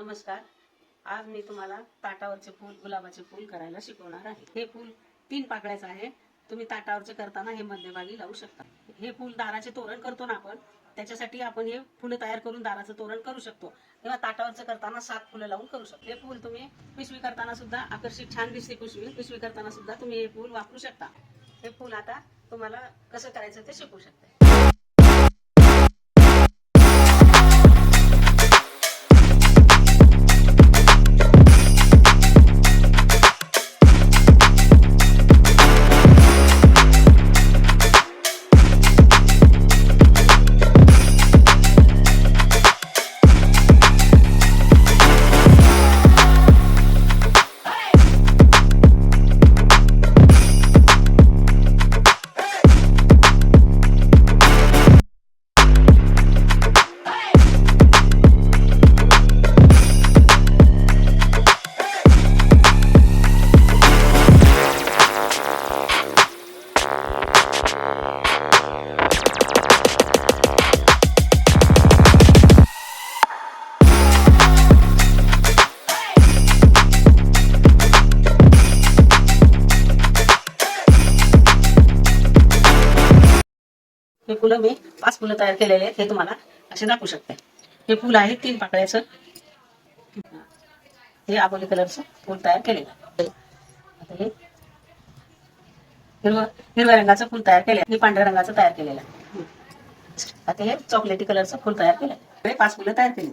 नमस्कार. आज मी तुम्हाला ताटावरचे फूल, गुलाबाचे फूल करायला शिकवणार आहे. हे फूल 3 पाकळ्याचं आहे. तुम्ही ताटावरचे करताना हे मध्यभागी लावू शकता. हे फूल दाराचे तोरण करतो ना आपण, त्याच्यासाठी आपण हे फुलं तयार करून दाराचं तोरण करू शकतो. किंवा ताटावरचं करताना 7 फुलं लावून करू शकतो. हे फूल तुम्ही पिशवी करताना सुद्धा आकर्षित छान दिसते. पिशवी करताना सुद्धा तुम्ही हे फूल वापरू शकता. हे फूल आता तुम्हाला कसं करायचं ते शिकवू शकते. हे फुलं मी 5 फुलं तयार केलेले आहेत. हे तुम्हाला असे दाखवू शकते. हे फुल आहे 3 पाकळ्याचं. हे आबोली कलरचं फुल तयार केलेलं. आता हे हिरव्या रंगाचं फुल तयार केले. हे पांढऱ्या रंगाचं तयार केलेलं आहे. आता हे चॉकलेटी कलरचं फुल तयार केलं. 5 फुलं तयार केली.